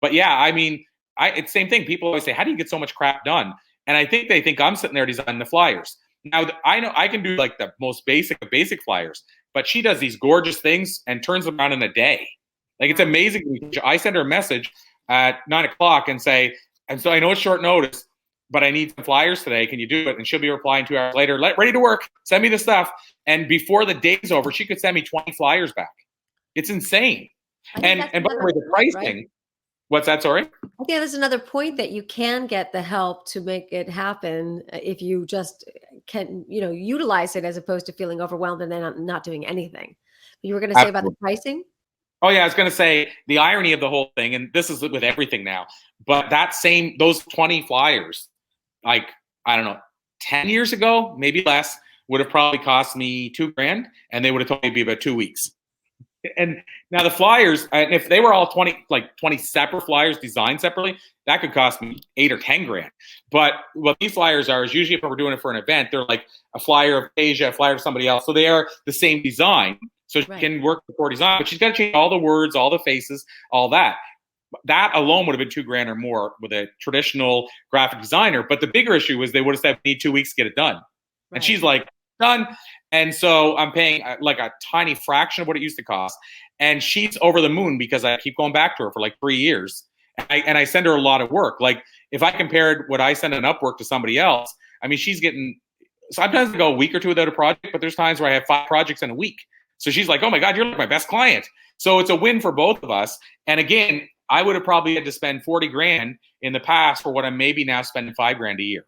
But yeah, I mean, it's the same thing. People always say, how do you get so much crap done? And I think they think I'm sitting there designing the flyers. Now, I know I can do like the most basic of basic flyers, but she does these gorgeous things and turns them around in a day. Like, it's amazing. I send her a message at 9 o'clock and say, and so I know it's short notice, but I need some flyers today. Can you do it? And she'll be replying 2 hours later, ready to work. Send me the stuff. And before the day's over, she could send me 20 flyers back. It's insane. And by the way, the pricing, right? What's that, sorry? I think that's another point, that you can get the help to make it happen if you just can, utilize it as opposed to feeling overwhelmed and then not doing anything. You were going to say about the pricing? Oh, yeah, I was going to say the irony of the whole thing, and this is with everything now, but those 20 flyers, like, I don't know, 10 years ago, maybe less, would have probably cost me $2,000, and they would have told me it'd be about 2 weeks. And now the flyers, and if they were all 20 separate flyers designed separately, that could cost me $8 or $10,000. But what these flyers are is usually if we're doing it for an event, they're like a flyer of Tasia, a flyer of somebody else. So they are the same design. So she can work with core design, but she's got to change all the words, all the faces, all that. That alone would have been $2,000 or more with a traditional graphic designer. But the bigger issue was they would have said, we need 2 weeks to get it done. Right. And she's like, done. And so I'm paying like a tiny fraction of what it used to cost. And she's over the moon because I keep going back to her for like 3 years. And I send her a lot of work. Like, if I compared what I send on Upwork to somebody else, I mean, she's getting, sometimes I go a week or two without a project, but there's times where I have 5 projects in a week. So she's like, oh my God, you're like my best client. So it's a win for both of us. And again, I would have probably had to spend $40,000 in the past for what I'm maybe now spending $5,000 a year.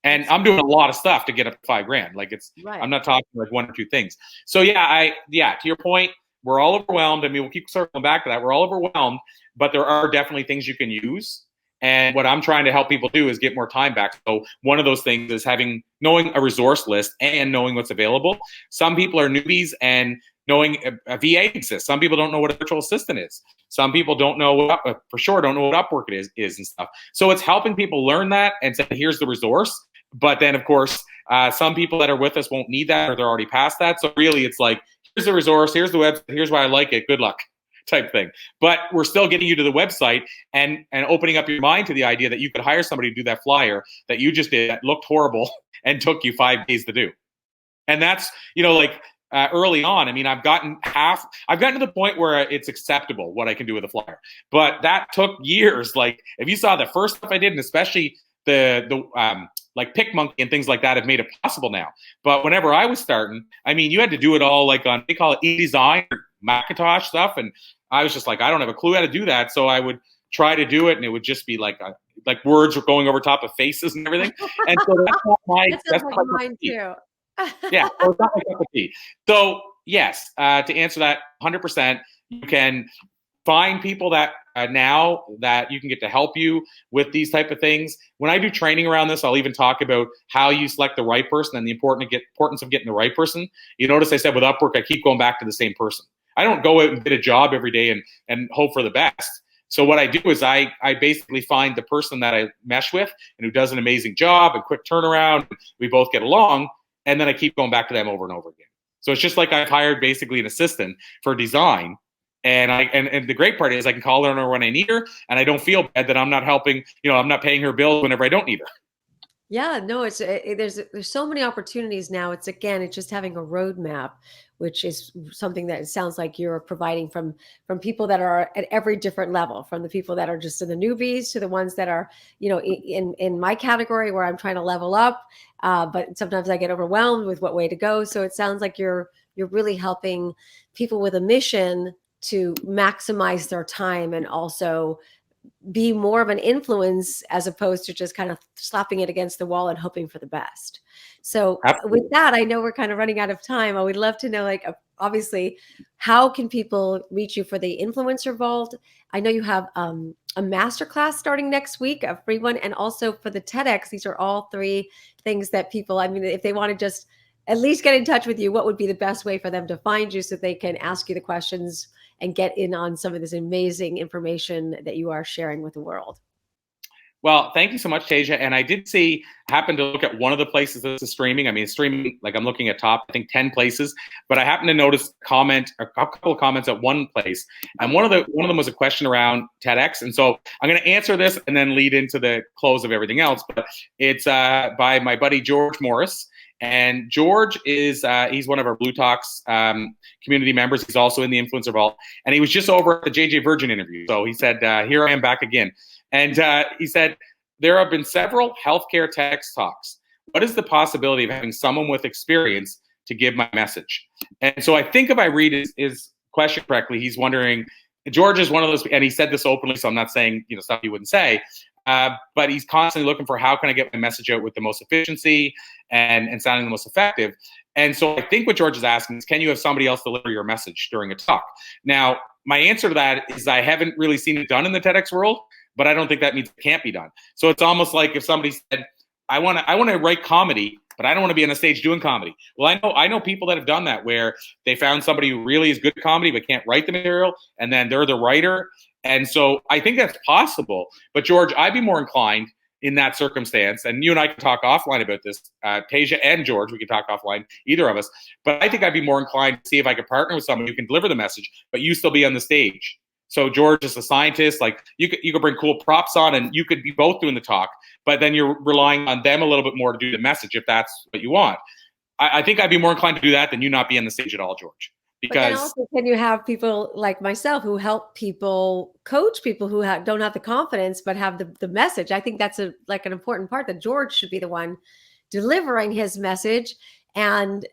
And I'm doing a lot of stuff to get up to $5,000. Like, it's, right. I'm not talking like 1 or 2 things. So yeah, to your point, we're all overwhelmed. I mean, we'll keep circling back to that. We're all overwhelmed, but there are definitely things you can use. And what I'm trying to help people do is get more time back. So one of those things is knowing a resource list and knowing what's available. Some people are newbies and knowing a VA exists. Some people don't know what a virtual assistant is. Some people don't know for sure don't know what Upwork is and stuff. So it's helping people learn that and say, here's the resource. But then, of course, some people that are with us won't need that, or they're already past that. So really, it's like, here's the resource, here's the website, here's why I like it, good luck type thing. But we're still getting you to the website and opening up your mind to the idea that you could hire somebody to do that flyer that you just did that looked horrible and took you 5 days to do. And that's, early on, I mean, I've gotten to the point where it's acceptable what I can do with a flyer. But that took years. Like, if you saw the first stuff I did, and especially the like PicMonkey and things like that have made it possible now. But whenever I was starting, I mean, you had to do it all like on, they call it InDesign or Macintosh stuff. And I was just like, I don't have a clue how to do that. So I would try to do it, and it would just be like words were going over top of faces and everything. And so that's not that's like mine too. Yeah, so it's not my cup of tea. So yes, to answer that 100%, you can find people that now that you can get to help you with these type of things. When I do training around this, I'll even talk about how you select the right person and the importance of getting the right person. You notice I said with Upwork, I keep going back to the same person. I don't go out and get a job every day and hope for the best. So what I do is I basically find the person that I mesh with and who does an amazing job and quick turnaround. We both get along, and then I keep going back to them over and over again. So it's just like I've hired basically an assistant for design. And the great part is I can call her when I need her, and I don't feel bad that I'm not helping, I'm not paying her bills whenever I don't need her. Yeah, no, there's so many opportunities now. It's just having a roadmap, which is something that it sounds like you're providing from people that are at every different level, from the people that are just in the newbies to the ones that are, in my category where I'm trying to level up. But sometimes I get overwhelmed with what way to go. So it sounds like you're really helping people with a mission to maximize their time and also be more of an influence as opposed to just kind of slapping it against the wall and hoping for the best. So with Absolutely. that, I know we're kind of running out of time. I would love to know, like, obviously, how can people reach you for the influencer vault? I know you have a masterclass starting next week, a free one, and also for the TEDx. These are all three things that people, I mean, if they want to just at least get in touch with you, what would be the best way for them to find you so they can ask you the questions and get in on some of this amazing information that you are sharing with the world? Well, thank you so much, Tasia. And I did happen to look at one of the places this is streaming. I mean, it's streaming, like I'm looking at top, I think 10 places, but I happened to notice a couple of comments at one place. And one of them was a question around TEDx. And so I'm going to answer this and then lead into the close of everything else. But it's by my buddy, George Morris. And George is he's one of our Blue Talks community members. He's also in the Influencer Vault. And he was just over at the JJ Virgin interview. So he said, here I am back again. And he said, there have been several healthcare TEDx talks. What is the possibility of having someone with experience to give my message? And so I think if I read his question correctly, he's wondering, George is one of those, and he said this openly, so I'm not saying stuff he wouldn't say, but he's constantly looking for how can I get my message out with the most efficiency and sounding the most effective. And so I think what George is asking is, can you have somebody else deliver your message during a talk? Now, my answer to that is I haven't really seen it done in the TEDx world, but I don't think that means it can't be done. So it's almost like if somebody said, I want to write comedy, but I don't want to be on the stage doing comedy. Well, I know people that have done that, where they found somebody who really is good at comedy but can't write the material, and then they're the writer. And so I think that's possible. But George, I'd be more inclined in that circumstance, and you and I can talk offline about this, Tasia and George, we can talk offline, either of us. But I think I'd be more inclined to see if I could partner with someone who can deliver the message, but you still be on the stage. So George is a scientist, like you could bring cool props on and you could be both doing the talk, but then you're relying on them a little bit more to do the message if that's what you want. I think I'd be more inclined to do that than you not be on the stage at all, George. But then Because also, can you have people like myself who help people, coach people who don't have the confidence but have the message? I think that's an important part, that George should be the one delivering his message and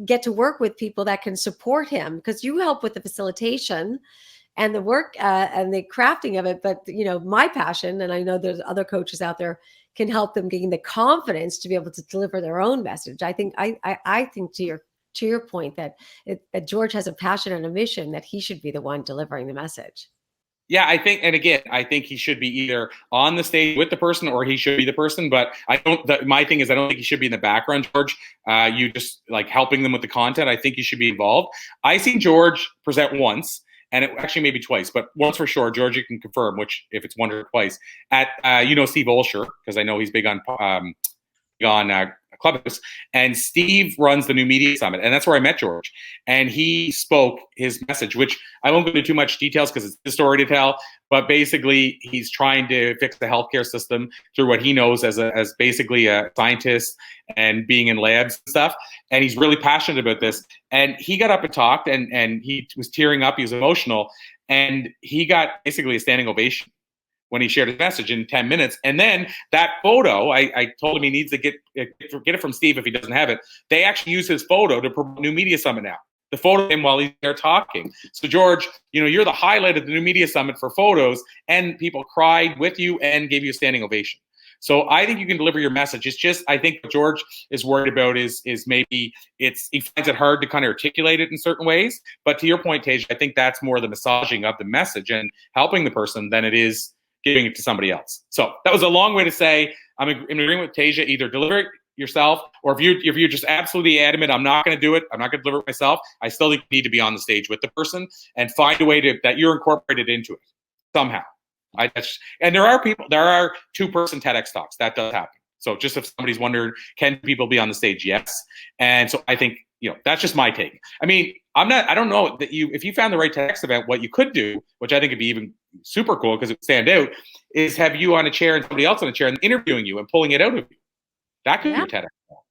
get to work with people that can support him, because you help with the facilitation and the work and the crafting of it. But my passion, and I know there's other coaches out there, can help them gain the confidence to be able to deliver their own message. I think to your point that George has a passion and a mission, that he should be the one delivering the message. yeah, I think he should be either on the stage with the person or he should be the person. But my thing is, I don't think he should be in the background, George. You just like helping them with the content. I think you should be involved. I seen George present once, and it actually maybe twice, but once for sure. George, you can confirm which, if it's one or twice, at Steve Olsher, because I know he's big on Clubhouse, and Steve runs the New Media Summit, and that's where I met George. And he spoke his message, which I won't go into too much details because it's his story to tell. But basically, he's trying to fix the healthcare system through what he knows as basically a scientist and being in labs and stuff. And he's really passionate about this. And he got up and talked, and he was tearing up. He was emotional, and he got basically a standing ovation when he shared his message in 10 minutes. And then that photo, I told him he needs to get it from Steve if he doesn't have it. They actually use his photo to promote New Media Summit now. The photo of him while he's there talking. So George, you're the highlight of the New Media Summit for photos, and people cried with you and gave you a standing ovation. So I think you can deliver your message. It's just, I think what George is worried about is maybe he finds it hard to kind of articulate it in certain ways. But to your point, Tasia, I think that's more the massaging of the message and helping the person than it is giving it to somebody else. So that was a long way to say I'm in agreement with Tasia. Either deliver it yourself, or if you're just absolutely adamant, I'm not going to do it, I'm not going to deliver it myself, I still think you need to be on the stage with the person and find a way that you're incorporated into it somehow. And there are 2-person TEDx talks. That does happen. So just if somebody's wondered, can people be on the stage? Yes. And so I think, that's just my take. I mean, I don't know that if you found the right TEDx event, what you could do, which I think would be even super cool because it would stand out, is have you on a chair and somebody else on a chair and interviewing you and pulling it out of you. That could be Yeah. your TEDx talk.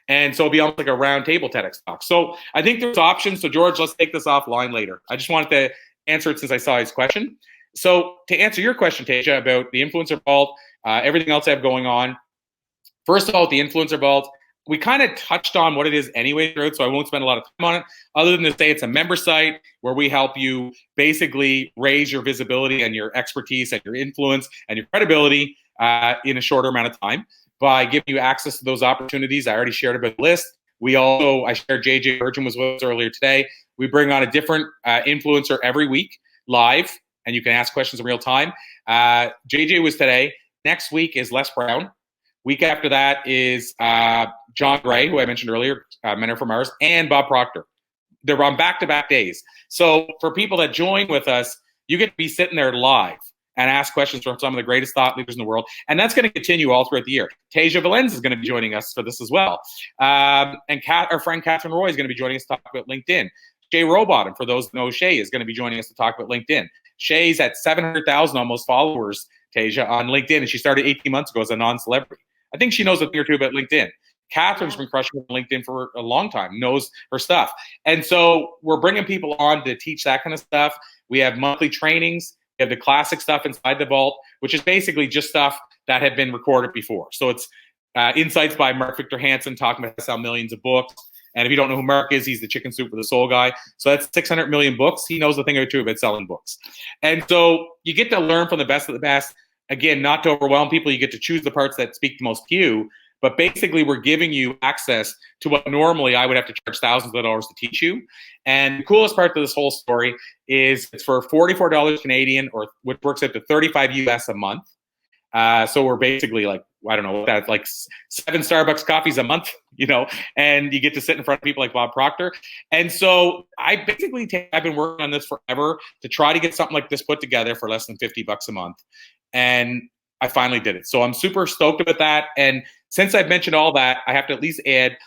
And so it'll be almost like a round table TEDx talk. So I think there's options. So George, let's take this offline later. I just wanted to answer it since I saw his question. So to answer your question, Tasia, about the influencer vault, everything else I have going on. First of all, the influencer vault, we kind of touched on what it is anyway, so I won't spend a lot of time on it, other than to say it's a member site where we help you basically raise your visibility and your expertise and your influence and your credibility in a shorter amount of time by giving you access to those opportunities. I already shared about the list. I shared JJ Virgin was with us earlier today. We bring on a different influencer every week live, and you can ask questions in real time. JJ was today. Next week is Les Brown. Week after that is John Gray, who I mentioned earlier, Mentor from Mars, and Bob Proctor. They're on back-to-back days. So for people that join with us, you get to be sitting there live and ask questions from some of the greatest thought leaders in the world. And that's going to continue all throughout the year. Tasia Valenz is going to be joining us for this as well. And our friend Catherine Roy is going to be joining us to talk about LinkedIn. Shay Rowbottom, for those that know Shay, is going to be joining us to talk about LinkedIn. Shay's at 700,000 almost followers, Tasia, on LinkedIn, and she started 18 months ago as a non-celebrity. I think she knows a thing or two about LinkedIn. Catherine's been crushing LinkedIn for a long time, knows her stuff. And so we're bringing people on to teach that kind of stuff. We have monthly trainings. We have the classic stuff inside the vault, which is basically just stuff that had been recorded before. So it's insights by Mark Victor Hansen talking about how to sell millions of books. And if you don't know who Mark is, he's the chicken soup for the soul guy. So that's 600 million books. He knows a thing or two about selling books. And so you get to learn from the best of the best. Again, not to overwhelm people. You get to choose the parts that speak the most to you. But basically, we're giving you access to what normally I would have to charge thousands of dollars to teach you. And the coolest part of this whole story is it's for $44 Canadian, or which works out to 35 US a month. So we're basically like, I don't know, that's like 7 Starbucks coffees a month, and you get to sit in front of people like Bob Proctor. And so I've been working on this forever to try to get something like this put together for less than $50 a month. And I finally did it. So I'm super stoked about that. And since I've mentioned all that, I have to at least add,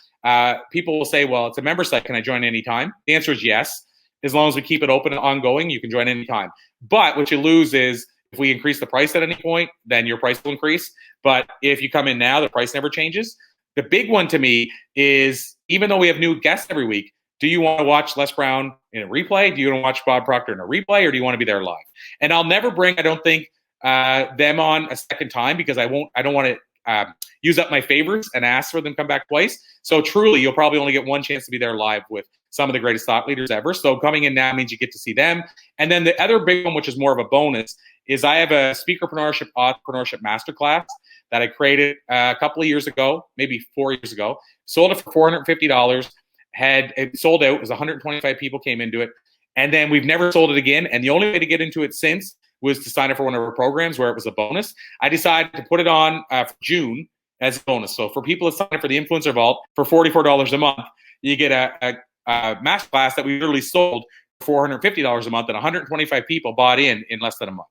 people will say, well, it's a member site. Can I join anytime? The answer is yes. As long as we keep it open and ongoing, you can join anytime. But what you lose is if we increase the price at any point, then your price will increase. But if you come in now, the price never changes. The big one to me is, even though we have new guests every week, do you want to watch Les Brown in a replay? Do you want to watch Bob Proctor in a replay? Or do you want to be there live? And I'll never bring, I don't think, them on a second time, because I don't want to use up my favors and ask for them to come back twice. So truly, you'll probably only get one chance to be there live with some of the greatest thought leaders ever. So coming in now means you get to see them. And then the other big one, which is more of a bonus, is I have a speakerpreneurship, entrepreneurship masterclass that I created a couple of years ago, maybe 4 years ago. Sold it for $450. It sold out. It was 125 people came into it. And then we've never sold it again. And the only way to get into it since was to sign up for one of our programs where it was a bonus. I decided to put it on for June as a bonus. So for people that sign up for the Influencer Vault for $44 a month, you get a masterclass that we literally sold for $450 a month, and 125 people bought in less than a month.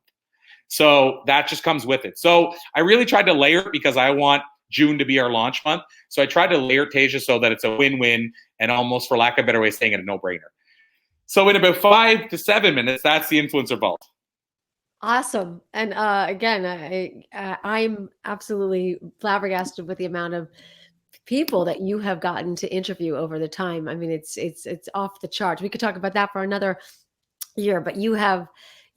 So that just comes with it. So I really tried to layer it because I want June to be our launch month. So I tried to layer Tasia so that it's a win-win and almost, for lack of a better way of saying it, a no-brainer. So in about 5 to 7 minutes, that's the Influencer Vault. Awesome. And again, I'm absolutely flabbergasted with the amount of people that you have gotten to interview over the time. I mean, it's off the charts. We could talk about that for another year, but you have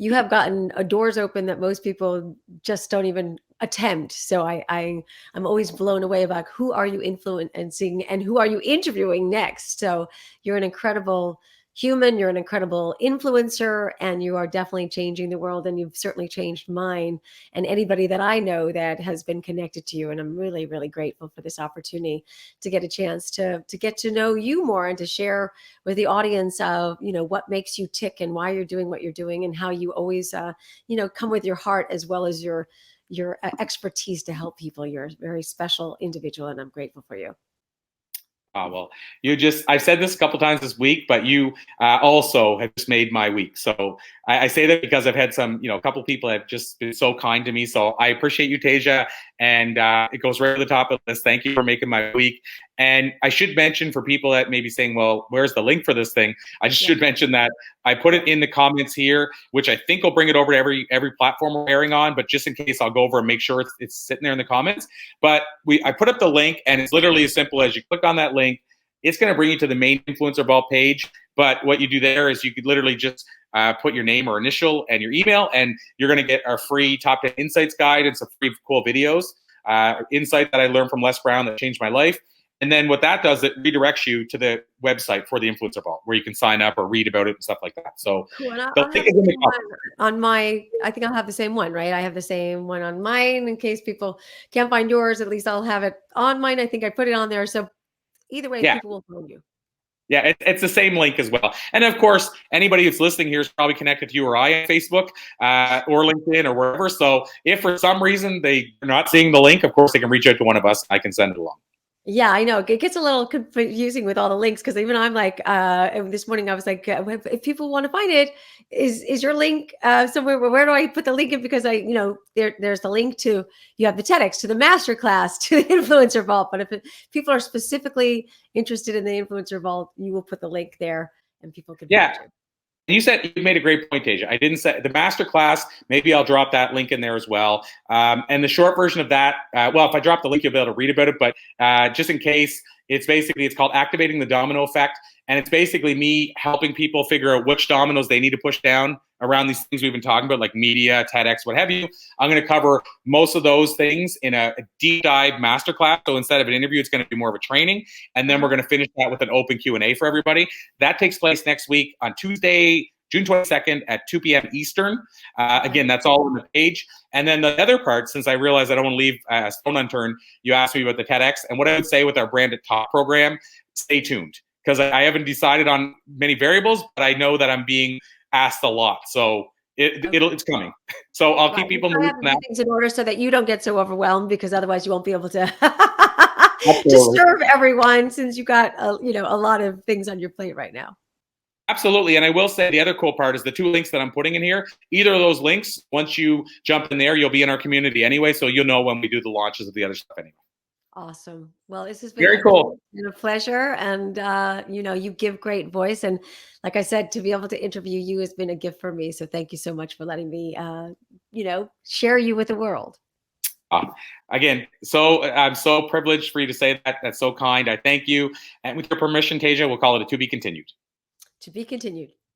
gotten doors open that most people just don't even attempt. So I'm always blown away about who are you influencing and who are you interviewing next. So you're an incredible human, you're an incredible influencer, and you are definitely changing the world, and you've certainly changed mine and anybody that I know that has been connected to you. And I'm really, really grateful for this opportunity to get a chance to get to know you more and to share with the audience of, what makes you tick and why you're doing what you're doing, and how you always, come with your heart as well as your expertise to help people. You're a very special individual, and I'm grateful for you. Well, I've said this a couple times this week, but you also have just made my week. So I say that because I've had a couple people have just been so kind to me. So I appreciate you, Tasia. And it goes right to the top of this. Thank you for making my week. And I should mention for people that may be saying, well, where's the link for this thing? I just should mention that I put it in the comments here, which I think will bring it over to every platform we're airing on. But just in case, I'll go over and make sure it's sitting there in the comments. But I put up the link, and it's literally as simple as you click on that link. It's going to bring you to the main Influencer Vault page. But what you do there is you could literally just put your name or initial and your email, and you're going to get our free top 10 insights guide and some free cool videos, insight that I learned from Les Brown that changed my life. And then what that does, it redirects you to the website for the Influencer Vault, where you can sign up or read about it and stuff like that. So cool. And I'll have the same one on my, I think I'll have the same one, right? I have the same one on mine in case people can't find yours. At least I'll have it on mine. I think I put it on there. So either way, people will find you. Yeah, it's the same link as well. And of course, anybody who's listening here is probably connected to you or I on Facebook or LinkedIn or wherever. So if for some reason they're not seeing the link, of course, they can reach out to one of us. I can send it along. Yeah, I know. It gets a little confusing with all the links because even I'm like, this morning I was like, if people want to find it, is your link somewhere? Where do I put the link in? Because there's the link to, you have the TEDx, to the masterclass, to the Influencer Vault. But if people are specifically interested in the Influencer Vault, you will put the link there and people can find you. You said, you made a great point, Tasia. I didn't say the masterclass. Maybe I'll drop that link in there as well. And the short version of that, well, if I drop the link, you'll be able to read about it. But just in case, it's called Activating the Domino Effect. And it's basically me helping people figure out which dominoes they need to push down around these things we've been talking about, like media, TEDx, what have you. I'm going to cover most of those things in a deep dive masterclass. So instead of an interview, it's going to be more of a training. And then we're going to finish that with an open Q&A for everybody. That takes place next week on Tuesday, June 22nd at 2 p.m. Eastern. Again, that's all on the page. And then the other part, since I realize I don't want to leave stone unturned, you asked me about the TEDx. And what I would say with our Brand at Top program, stay tuned. Because I haven't decided on many variables, but I know that I'm being asked a lot. So it's coming. So I'll keep people moving. Things in order so that you don't get so overwhelmed, because otherwise you won't be able to to serve everyone, since you got a lot of things on your plate right now. Absolutely. And I will say the other cool part is the 2 links that I'm putting in here. Either of those links, once you jump in there, you'll be in our community anyway. So you'll know when we do the launches of the other stuff anyway. Awesome. Well, this has been very cool. A pleasure. And, you give great voice. And like I said, to be able to interview you has been a gift for me. So thank you so much for letting me, share you with the world. Again, I'm so privileged for you to say that. That's so kind. I thank you. And with your permission, Tasia, we'll call it a to be continued. To be continued.